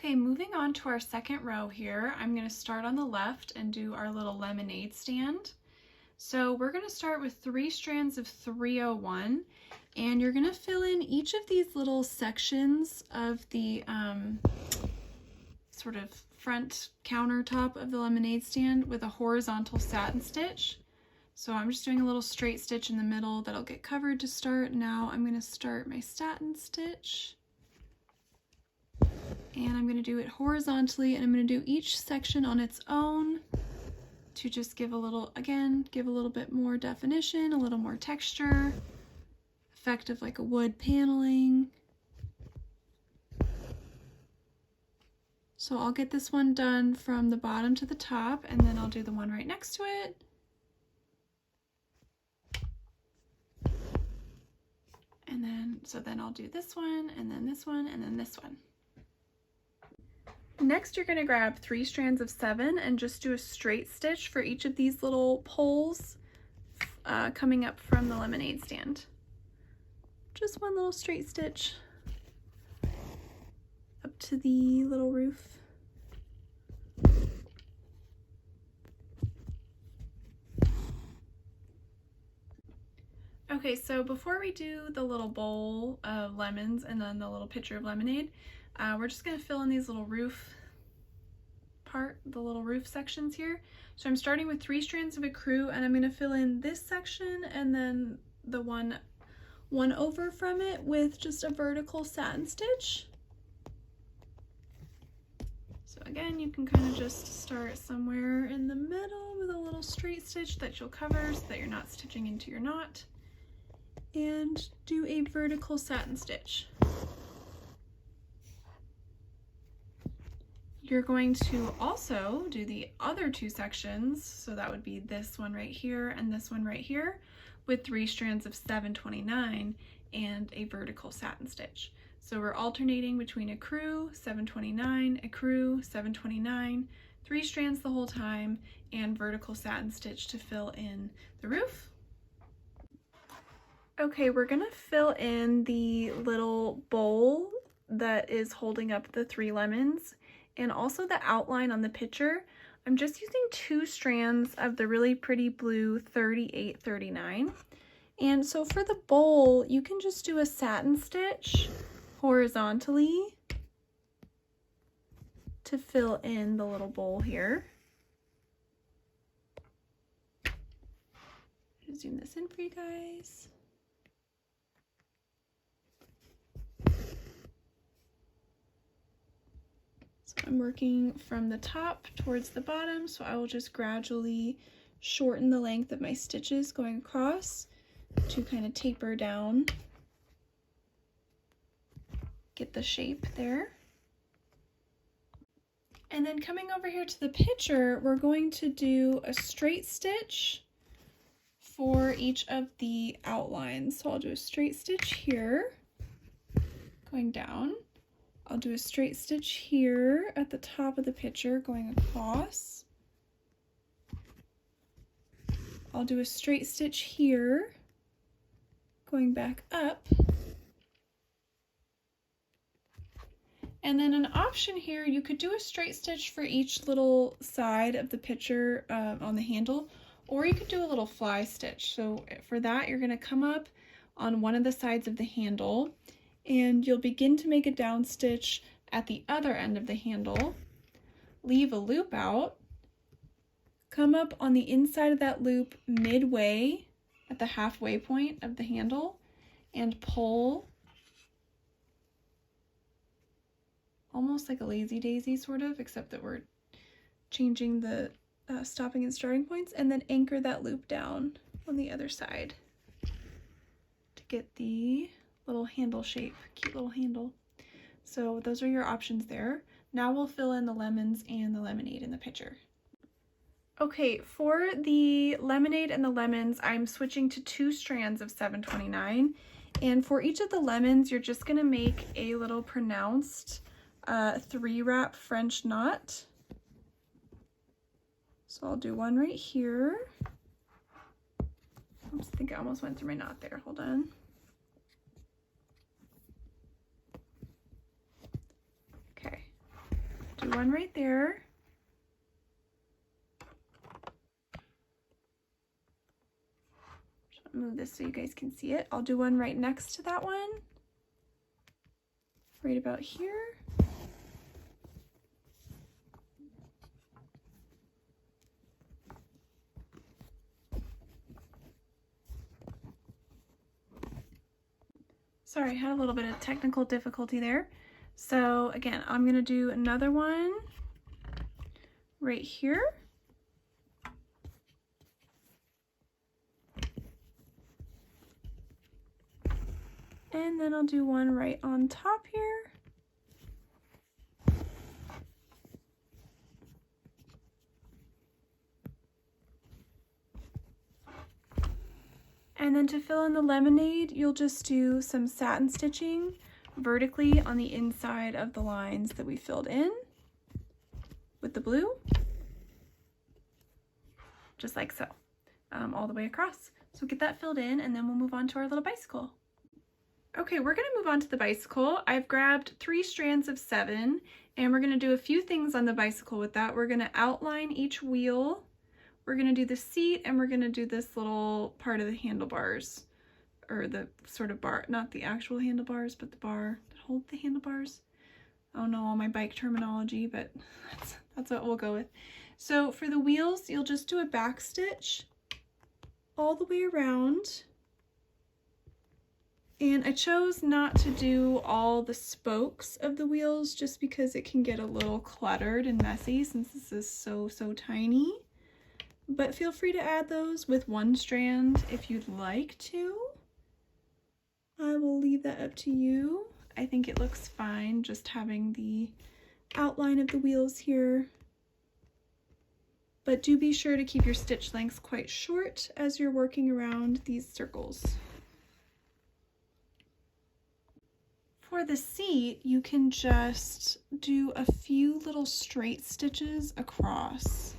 Okay, moving on to our second row here, I'm going to start on the left and do our little lemonade stand. So we're going to start with 3 strands of 301, and you're going to fill in each of these little sections of the sort of front countertop of the lemonade stand with a horizontal satin stitch. So I'm just doing a little straight stitch in the middle that'll get covered to start. Now I'm going to start my satin stitch, and I'm going to do it horizontally, and I'm going to do each section on its own to just give a little, again, give a little bit more definition, a little more texture, effect of like a wood paneling. So I'll get this one done from the bottom to the top, and then I'll do the one right next to it. And then, so then I'll do this one, and then this one, and then this one. Next, you're going to grab 3 strands of 7 and just do a straight stitch for each of these little poles coming up from the lemonade stand. Just one little straight stitch up to the little roof. Okay, so before we do the little bowl of lemons and then the little pitcher of lemonade, we're just going to fill in these little roof the little roof sections here. So I'm starting with 3 strands of ecru, and I'm going to fill in this section and then the one over from it with just a vertical satin stitch. So again, you can kind of just start somewhere in the middle with a little straight stitch that you'll cover so that you're not stitching into your knot, and do a vertical satin stitch. You're going to also do the other 2 sections, so that would be this one right here and this one right here, with 3 strands of 729 and a vertical satin stitch. So we're alternating between ecru, 729, ecru, 729, 3 strands the whole time, and vertical satin stitch to fill in the roof. Okay, we're gonna fill in the little bowl that is holding up the 3 lemons, and also the outline on the picture. I'm just using 2 strands of the really pretty blue 3839. And so for the bowl, you can just do a satin stitch horizontally to fill in the little bowl here. I'll zoom this in for you guys. I'm working from the top towards the bottom, so I will just gradually shorten the length of my stitches going across to kind of taper down, get the shape there. And then coming over here to the picture, we're going to do a straight stitch for each of the outlines. So I'll do a straight stitch here, going down. I'll do a straight stitch here at the top of the picture going across. I'll do a straight stitch here going back up. And then an option here, you could do a straight stitch for each little side of the picture on the handle, or you could do a little fly stitch. So for that, you're going to come up on one of the sides of the handle, and you'll begin to make a down stitch at the other end of the handle, leave a loop out, come up on the inside of that loop midway at the halfway point of the handle, and pull almost like a lazy daisy sort of, except that we're changing the stopping and starting points, and then anchor that loop down on the other side to get the little handle shape, cute little handle. So those are your options there. Now we'll fill in the lemons and the lemonade in the picture. Okay, for the lemonade and the lemons, I'm switching to 2 strands of 729. And for each of the lemons, you're just gonna make a little pronounced 3-wrap French knot. So I'll do one right here. I think I almost went through my knot there, hold on. one right there. Move this so you guys can see it. I'll do one right next to that one, right about here. Sorry, I had a little bit of technical difficulty there. So again, I'm gonna do another one right here. And then I'll do one right on top here. And then to fill in the lemonade, you'll just do some satin stitching vertically on the inside of the lines that we filled in with the blue, just like so, all the way across. So get that filled in, and then we'll move on to our little bicycle. Okay, we're gonna move on to the bicycle. I've grabbed 3 strands of 7, and we're gonna do a few things on the bicycle with that. We're gonna outline each wheel, we're gonna do the seat, and we're gonna do this little part of the handlebars, or the sort of bar, not the actual handlebars, but the bar that holds the handlebars. I don't know all my bike terminology, but that's what we'll go with. So for the wheels, you'll just do a back stitch all the way around. And I chose not to do all the spokes of the wheels just because it can get a little cluttered and messy since this is so tiny. But feel free to add those with 1 strand if you'd like to. I will leave that up to you. I think it looks fine just having the outline of the wheels here. But do be sure to keep your stitch lengths quite short as you're working around these circles. For the seat, you can just do a few little straight stitches across.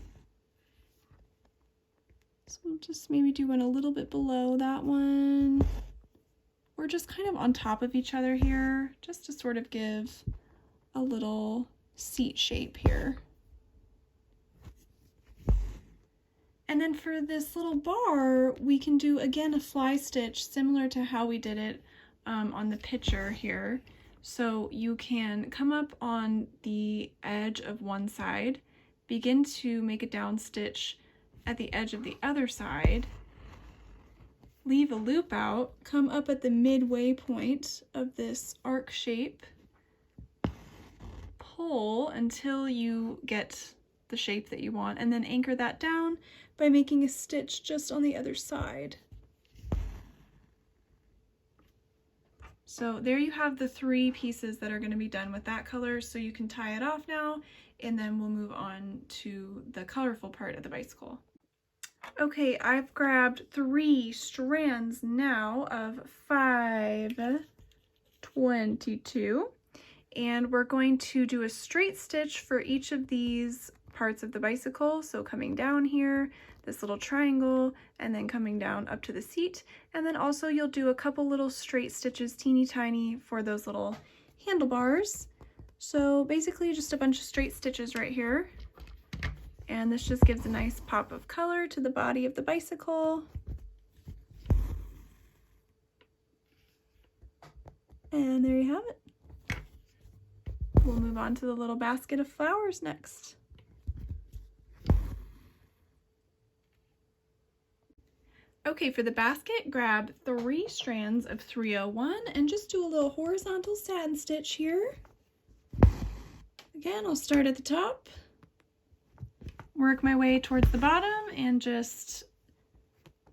So we'll just maybe do one a little bit below that one. We're just kind of on top of each other here, just to sort of give a little seat shape here. And then for this little bar, we can do, again, a fly stitch similar to how we did it on the picture here. So you can come up on the edge of one side, begin to make a down stitch at the edge of the other side, leave a loop out, come up at the midway point of this arc shape, pull until you get the shape that you want, and then anchor that down by making a stitch just on the other side. So there you have the 3 pieces that are going to be done with that color, so you can tie it off now, and then we'll move on to the colorful part of the bicycle. Okay, I've grabbed 3 strands now of 522, and we're going to do a straight stitch for each of these parts of the bicycle. So coming down here, this little triangle, and then coming down up to the seat. And then also you'll do a couple little straight stitches, teeny tiny, for those little handlebars. So basically just a bunch of straight stitches right here. And this just gives a nice pop of color to the body of the bicycle. And there you have it. We'll move on to the little basket of flowers next. Okay, for the basket, grab 3 strands of 301 and just do a little horizontal satin stitch here. Again, I'll start at the top, work my way towards the bottom, and just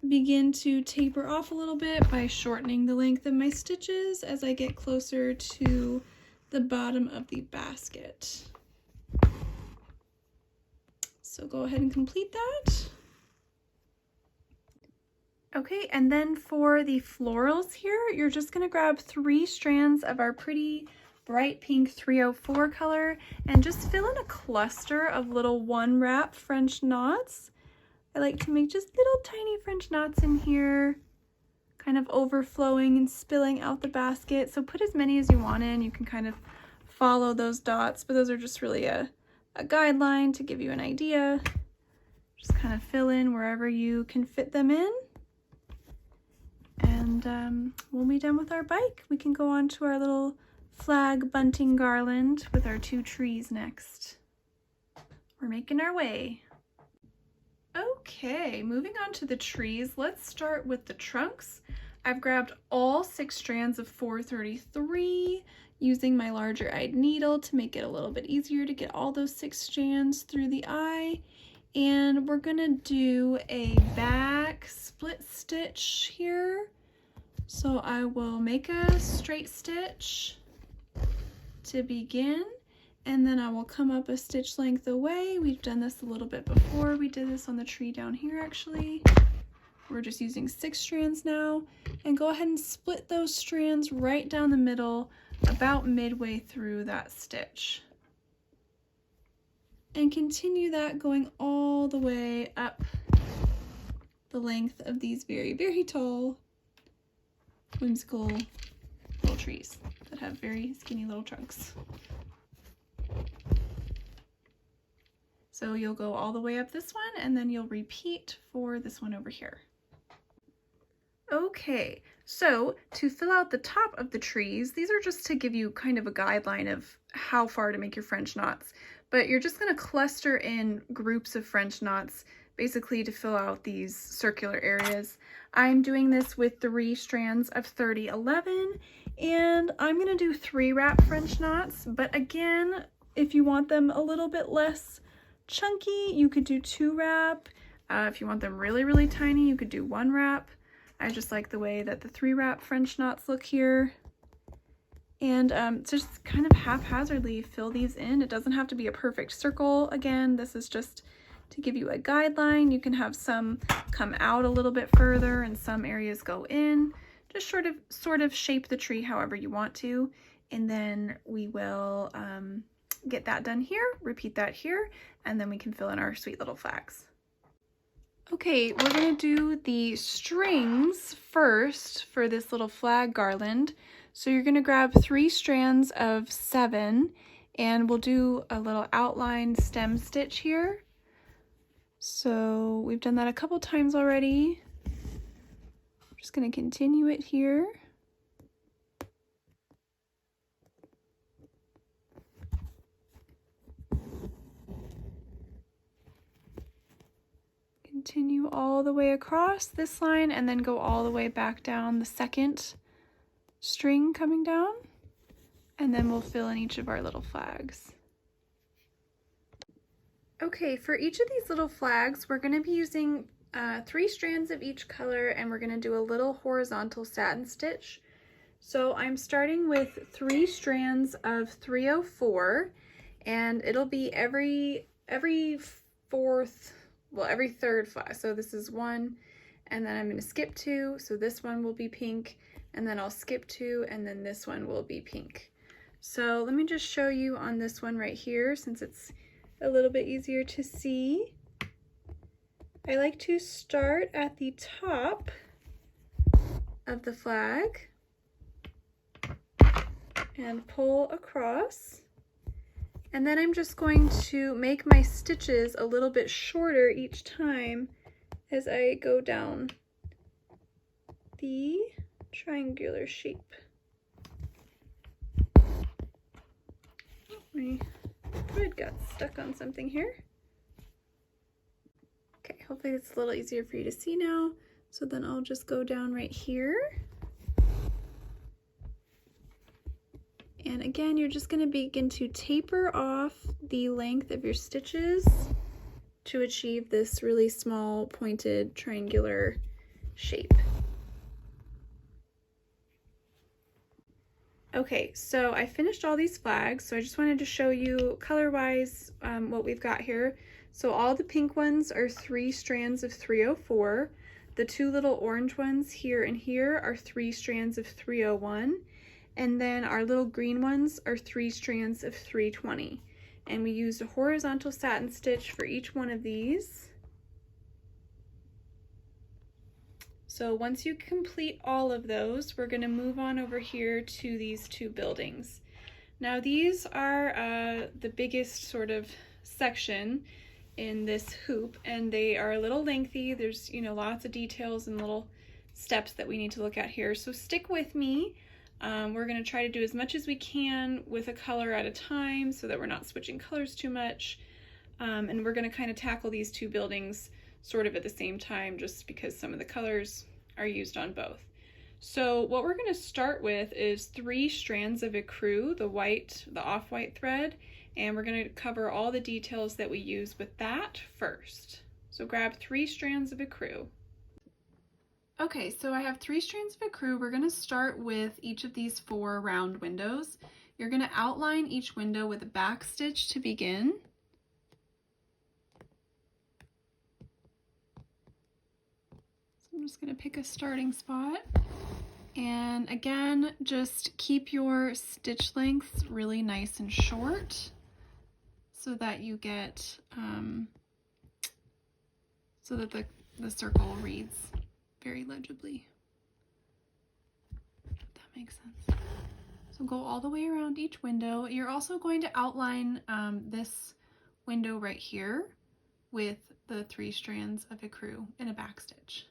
begin to taper off a little bit by shortening the length of my stitches as I get closer to the bottom of the basket. So go ahead and complete that. Okay, and then for the florals here, you're just gonna grab 3 strands of our pretty bright pink 304 color and just fill in a cluster of little 1-wrap French knots. I like to make just little tiny French knots in here, kind of overflowing and spilling out the basket. So put as many as you want in. You can kind of follow those dots, but those are just really a a guideline to give you an idea. Just kind of fill in wherever you can fit them in. And we'll be done with our bike. We can go on to our little flag bunting garland with our 2 trees next. We're making our way. Okay, moving on to the trees, let's start with the trunks. I've grabbed all 6 strands of 433 using my larger eyed needle to make it a little bit easier to get all those 6 strands through the eye. And we're gonna do a back split stitch here. So I will make a straight stitch to begin, and then I will come up a stitch length away. We've done this a little bit before. We did this on the tree down here actually. We're just using 6 strands now, and go ahead and split those strands right down the middle about midway through that stitch. And continue that going all the way up the length of these very, very tall, whimsical little trees that have very skinny little trunks. So you'll go all the way up this one, and then you'll repeat for this one over here. Okay, so to fill out the top of the trees, these are just to give you kind of a guideline of how far to make your French knots, but you're just going to cluster in groups of French knots basically to fill out these circular areas. I'm doing this with 3 strands of 3011, and I'm going to do 3 wrap French knots, but again, if you want them a little bit less chunky, you could do 2 wrap. If you want them really, really tiny, you could do 1 wrap. I just like the way that the 3 wrap French knots look here. And just kind of haphazardly fill these in. It doesn't have to be a perfect circle. Again, this is just to give you a guideline. You can have some come out a little bit further and some areas go in. Just sort of shape the tree however you want to. And then we will get that done here, repeat that here, and then we can fill in our sweet little flags. Okay, we're going to do the strings first for this little flag garland. So you're going to grab 3 strands of 7, and we'll do a little outline stem stitch here. So we've done that a couple times already. I'm just going to continue it here. Continue all the way across this line and then go all the way back down the second string coming down, and then we'll fill in each of our little flags. Okay, for each of these little flags, we're going to be using 3 strands of each color, and we're going to do a little horizontal satin stitch. So I'm starting with 3 strands of 304, and it'll be every third flag. So this is 1, and then I'm going to skip 2, so this one will be pink, and then I'll skip 2, and then this one will be pink. So let me just show you on this one right here, since it's a little bit easier to see. I like to start at the top of the flag and pull across. And then I'm just going to make my stitches a little bit shorter each time as I go down the triangular shape. My thread got stuck on something here. Okay, hopefully it's a little easier for you to see now. So then I'll just go down right here. And again, you're just going to begin to taper off the length of your stitches to achieve this really small pointed triangular shape. Okay, so I finished all these flags, so I just wanted to show you color-wise what we've got here. So all the pink ones are 3 strands of 304. The 2 little orange ones here and here are 3 strands of 301. And then our little green ones are 3 strands of 320. And we used a horizontal satin stitch for each one of these. So once you complete all of those, we're going to move on over here to these 2 buildings. Now these are the biggest sort of section in this hoop, and they are a little lengthy. There's, you know, lots of details and little steps that we need to look at here. So stick with me. We're going to try to do as much as we can with a color at a time so that we're not switching colors too much. And we're going to kind of tackle these two buildings sort of at the same time, just because some of the colors are used on both. So what we're going to start with is 3 strands of ecru, the off-white thread, and we're going to cover all the details that we use with that first. So grab 3 strands of ecru. Okay, so I have 3 strands of ecru. We're going to start with each of these 4 round windows. You're going to outline each window with a back stitch to begin. I'm just going to pick a starting spot, and again, just keep your stitch lengths really nice and short so that you get so that the circle reads very legibly, if that makes sense. So go all the way around each window. You're also going to outline this window right here with the 3 strands of ecru in a back stitch.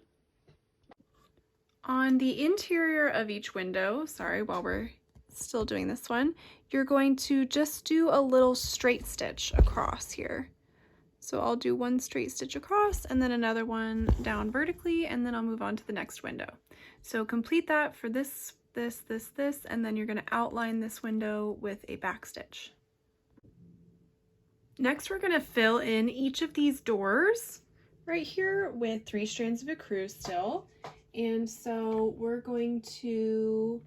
On the interior of each window, while we're still doing this one, you're going to just do a little straight stitch across here. So I'll do 1 straight stitch across and then another one down vertically, and then I'll move on to the next window. So complete that for this, and then you're going to outline this window with a back stitch. Next, we're going to fill in each of these doors right here with 3 strands of ecru still. And so we're going to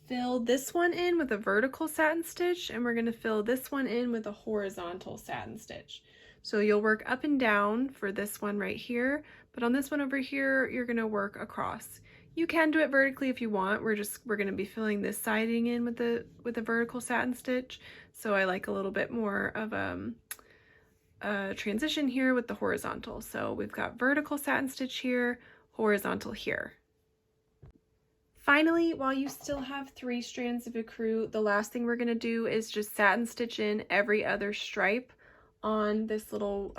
fill this one in with a vertical satin stitch, and we're going to fill this one in with a horizontal satin stitch. So you'll work up and down for this one right here, but on this one over here, you're going to work across. You can do it vertically if you want. We're going to be filling this siding in with the vertical satin stitch. So I like a little bit more of a transition here with the horizontal. So we've got vertical satin stitch here, horizontal here. Finally, while you still have 3 strands of ecru, the last thing we're going to do is just satin stitch in every other stripe on this little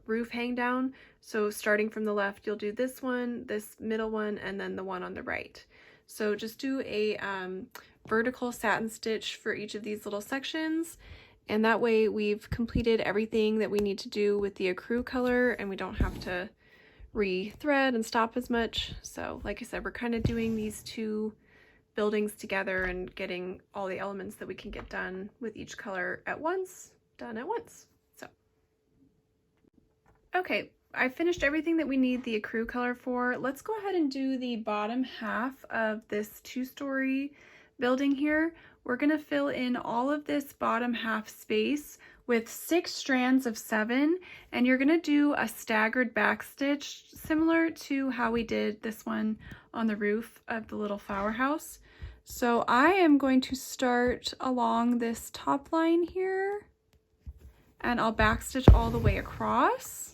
roof hang down. So starting from the left, you'll do this one, this middle one, and then the one on the right. So just do a vertical satin stitch for each of these little sections, and that way we've completed everything that we need to do with the ecru color, and we don't have to re-thread and stop as much. So like I said, we're kind of doing these 2 buildings together and getting all the elements that we can get done with each color at once, done at once. So okay, I finished everything that we need the ecru color for. Let's go ahead and do the bottom half of this 2-story building here. We're going to fill in all of this bottom half space with 6 strands of 7, and you're going to do a staggered back stitch similar to how we did this one on the roof of the little flower house. So I am going to start along this top line here, and I'll back stitch all the way across.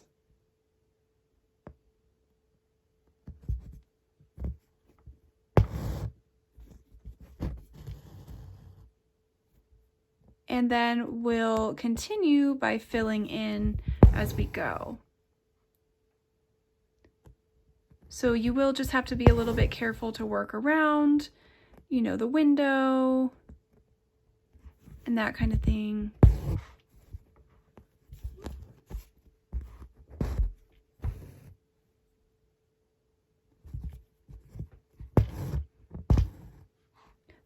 And then we'll continue by filling in as we go. So you will just have to be a little bit careful to work around, you know, the window and that kind of thing.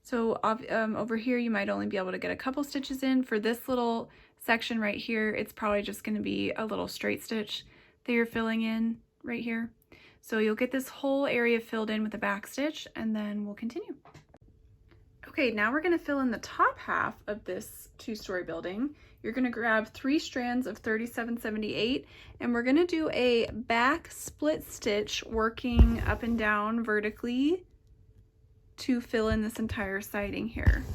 So over here, you might only be able to get a couple stitches in. For this little section right here, it's probably just going to be a little straight stitch that you're filling in right here. So you'll get this whole area filled in with a back stitch, and then we'll continue. Okay, now we're going to fill in the top half of this 2-story building. You're going to grab 3 strands of 3778, and we're going to do a back split stitch working up and down vertically to fill in this entire siding here.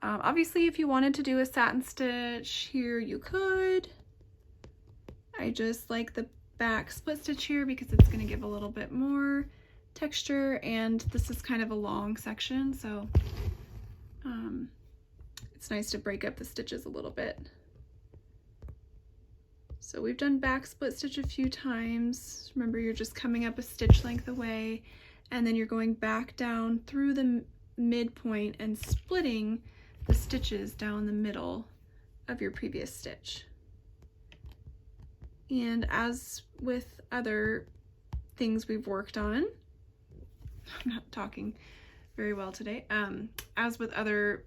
Obviously, if you wanted to do a satin stitch here, you could. I just like the back split stitch here because it's going to give a little bit more texture, and this is kind of a long section, so It's nice to break up the stitches a little bit. So we've done back split stitch a few times. Remember, you're just coming up a stitch length away, and then you're going back down through the midpoint and splitting the stitches down the middle of your previous stitch. And as with other things we've worked on, I'm not talking very well today, as with other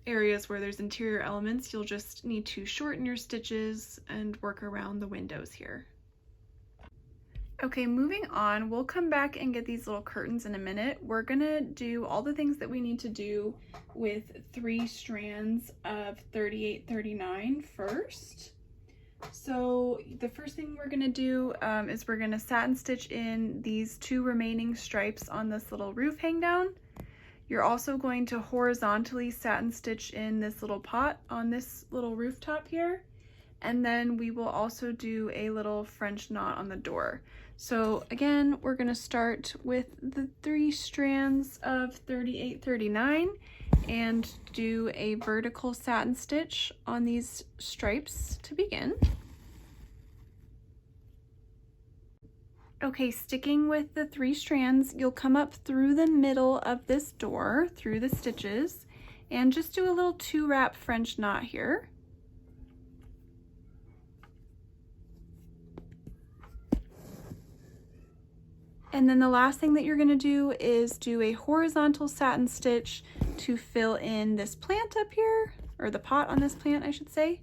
areas where there's interior elements, you'll just need to shorten your stitches and work around the windows here. Okay, moving on, we'll come back and get these little curtains in a minute. We're gonna do all the things that we need to do with 3 strands of 38-39 first. So the first thing we're gonna do is we're gonna satin stitch in these 2 remaining stripes on this little roof hang down. You're also going to horizontally satin stitch in this little pot on this little rooftop here. And then we will also do a little French knot on the door. So again, we're gonna start with the 3 strands of 38-39 and do a vertical satin stitch on these stripes to begin. Okay, sticking with the 3 strands, you'll come up through the middle of this door, through the stitches, and just do a little 2-wrap French knot here. And then the last thing that you're going to do is do a horizontal satin stitch to fill in this plant up here, or the pot on this plant, I should say.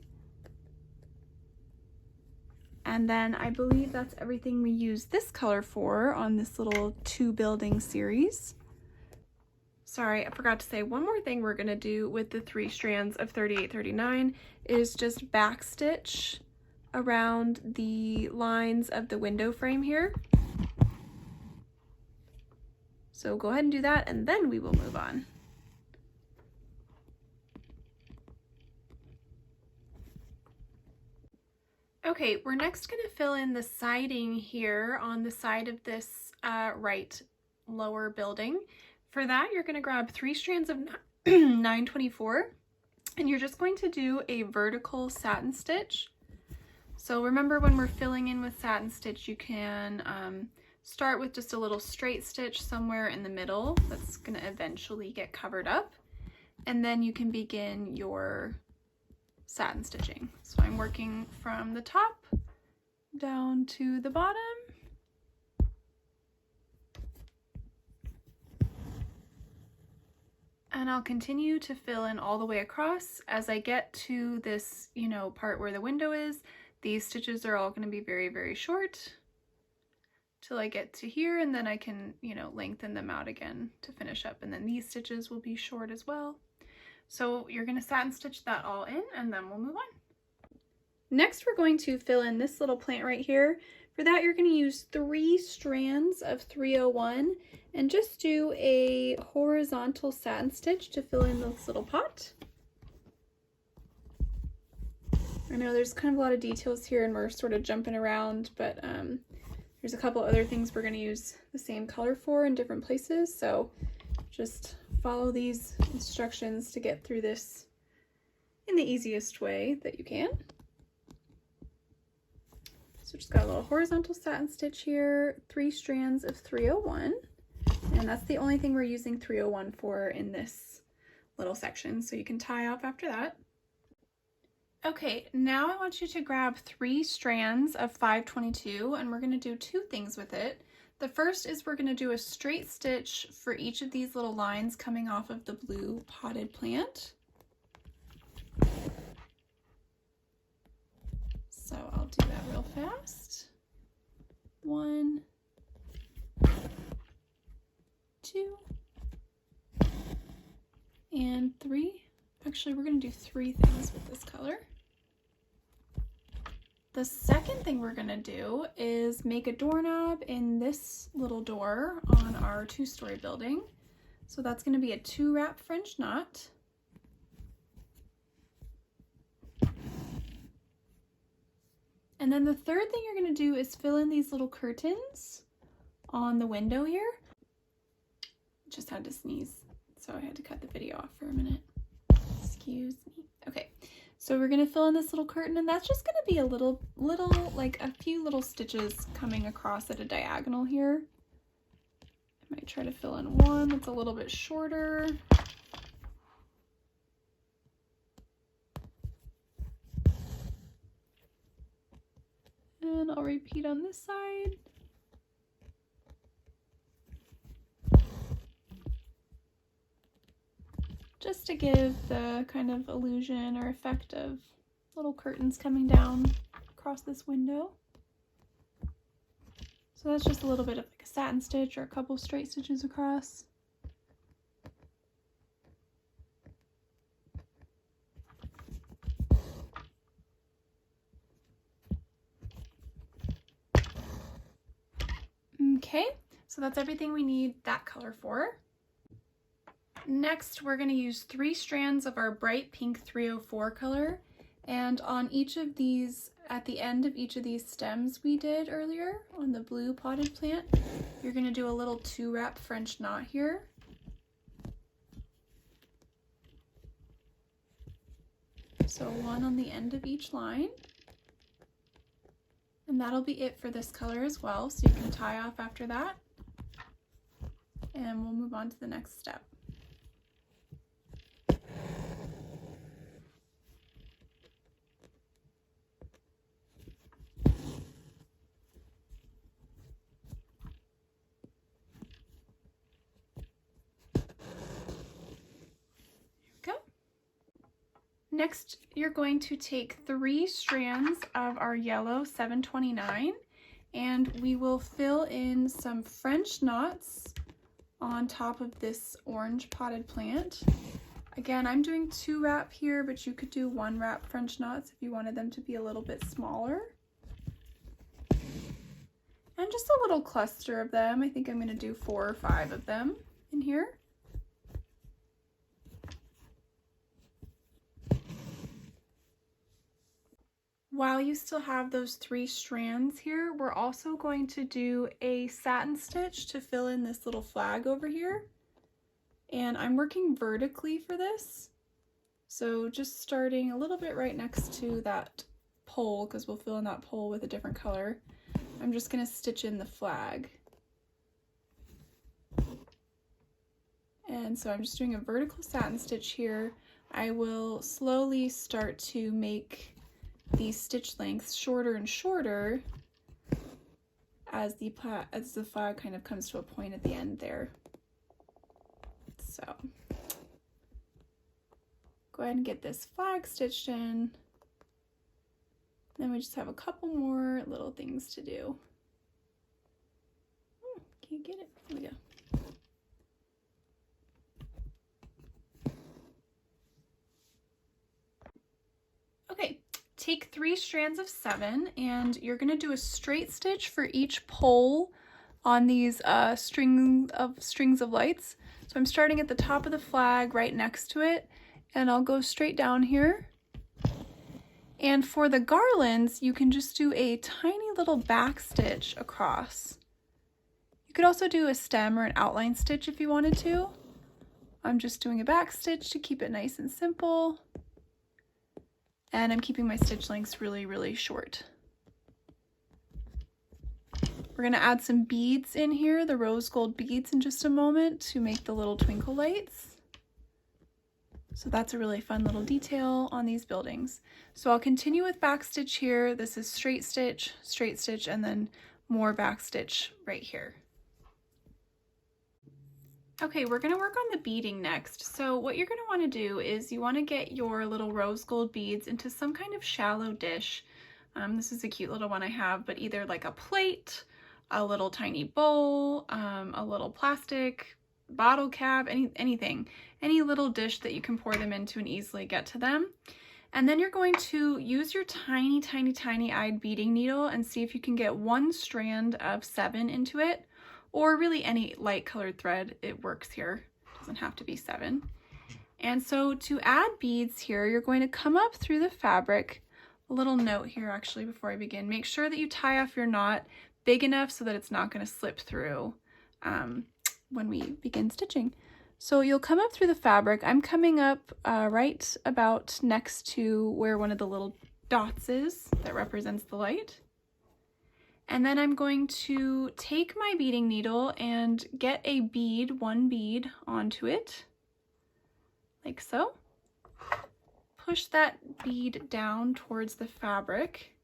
And then I believe that's everything we use this color for on this little 2 building series. Sorry, I forgot to say one more thing we're going to do with the 3 strands of 38-39 is just back stitch around the lines of the window frame here. So go ahead and do that, and then we will move on. Okay, we're next going to fill in the siding here on the side of this right lower building. For that, you're going to grab 3 strands of 924, and you're just going to do a vertical satin stitch. So remember, when we're filling in with satin stitch, you can start with just a little straight stitch somewhere in the middle that's going to eventually get covered up, and then you can begin your satin stitching. So I'm working from the top down to the bottom. And I'll continue to fill in all the way across. As I get to this, part where the window is, these stitches are all going to be very, very short till I get to here, and then I can, lengthen them out again to finish up. And then these stitches will be short as well. So you're going to satin stitch that all in, and then we'll move on. Next, we're going to fill in this little plant right here. For that, you're going to use 3 strands of 301 and just do a horizontal satin stitch to fill in this little pot. I know there's kind of a lot of details here and we're sort of jumping around, but there's a couple other things we're going to use the same color for in different places, so just follow these instructions to get through this in the easiest way that you can. So just got a little horizontal satin stitch here, 3 strands of 301, and that's the only thing we're using 301 for in this little section, so you can tie off after that. Okay, now I want you to grab 3 strands of 522, and we're going to do 2 things with it. The first is we're going to do a straight stitch for each of these little lines coming off of the blue potted plant. So I'll do that real fast. 1, 2, and 3. Actually, we're going to do 3 things with this color. The second thing we're going to do is make a doorknob in this little door on our 2-story building. So that's going to be a 2-wrap French knot. And then the third thing you're going to do is fill in these little curtains on the window here. Just had to sneeze, so I had to cut the video off for a minute. Excuse me. Okay, so we're gonna fill in this little curtain, and that's just gonna be a little, like a few little stitches coming across at a diagonal here. I might try to fill in one that's a little bit shorter. And I'll repeat on this side. Just to give the kind of illusion or effect of little curtains coming down across this window. So that's just a little bit of like a satin stitch or a couple straight stitches across. Okay, so that's everything we need that color for. Next, we're going to use 3 strands of our bright pink 304 color, and on each of these, at the end of each of these stems we did earlier on the blue potted plant, you're going to do a little 2-wrap French knot here. So one on the end of each line. And that'll be it for this color as well, so you can tie off after that. And we'll move on to the next step. Next, you're going to take 3 strands of our yellow 729, and we will fill in some French knots on top of this orange potted plant. Again, I'm doing 2-wrap here, but you could do 1-wrap French knots if you wanted them to be a little bit smaller. And just a little cluster of them. I think I'm going to do 4 or 5 of them in here. While you still have those 3 strands here, we're also going to do a satin stitch to fill in this little flag over here. And I'm working vertically for this. So just starting a little bit right next to that pole, because we'll fill in that pole with a different color. I'm just going to stitch in the flag. And so I'm just doing a vertical satin stitch here. I will slowly start to make these stitch lengths shorter and shorter as the flag kind of comes to a point at the end there. So go ahead and get this flag stitched in. Then we just have a couple more little things to do. Can't get it. There we go. Okay. Take 3 strands of 7, and you're going to do a straight stitch for each pole on these strings of lights. So I'm starting at the top of the flag right next to it, and I'll go straight down here. And for the garlands, you can just do a tiny little back stitch across. You could also do a stem or an outline stitch if you wanted to. I'm just doing a back stitch to keep it nice and simple. And I'm keeping my stitch lengths really, really short. We're going to add some beads in here, the rose gold beads, in just a moment to make the little twinkle lights. So that's a really fun little detail on these buildings. So I'll continue with back stitch here. This is straight stitch, and then more back stitch right here. Okay, we're going to work on the beading next. So what you're going to want to do is you want to get your little rose gold beads into some kind of shallow dish. This is a cute little one I have, but either like a plate, a little tiny bowl, a little plastic bottle cap, anything. Any little dish that you can pour them into and easily get to them. And then you're going to use your tiny, tiny, tiny-eyed beading needle and see if you can get 1 strand of 7 into it. Or really any light colored thread, it works here. It doesn't have to be 7. And so to add beads here, you're going to come up through the fabric. A little note here actually before I begin. Make sure that you tie off your knot big enough so that it's not going to slip through when we begin stitching. So you'll come up through the fabric. I'm coming up right about next to where one of the little dots is that represents the light. And then I'm going to take my beading needle and get a bead, one bead onto it, like so. Push that bead down towards the fabric.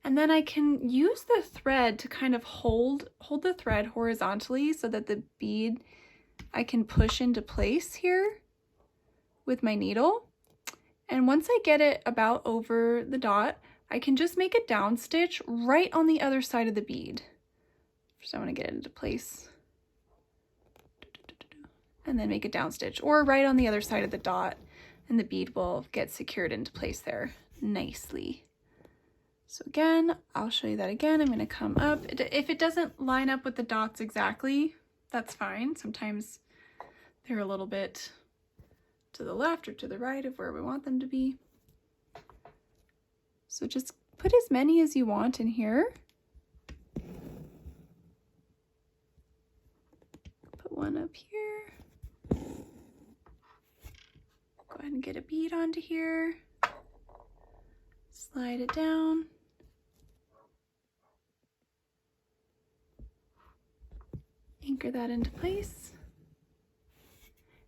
And then I can use the thread to kind of hold the thread horizontally so that the bead I can push into place here with my needle. And once I get it about over the dot, I can just make a down stitch right on the other side of the bead. So I want to get it into place. And then make a down stitch, or right on the other side of the dot, and the bead will get secured into place there nicely. So again, I'll show you that again. I'm going to come up. If it doesn't line up with the dots exactly, that's fine. Sometimes they're a little bit to the left or to the right of where we want them to be. So just put as many as you want in here. Put one up here. Go ahead and get a bead onto here. Slide it down. Anchor that into place.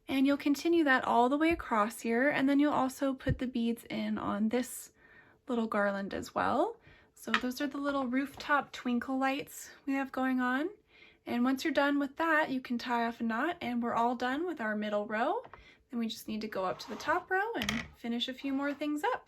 And you'll continue that all the way across here, and then you'll also put the beads in on this little garland as well. So those are the little rooftop twinkle lights we have going on. And once you're done with that, you can tie off a knot, and we're all done with our middle row. Then we just need to go up to the top row and finish a few more things up.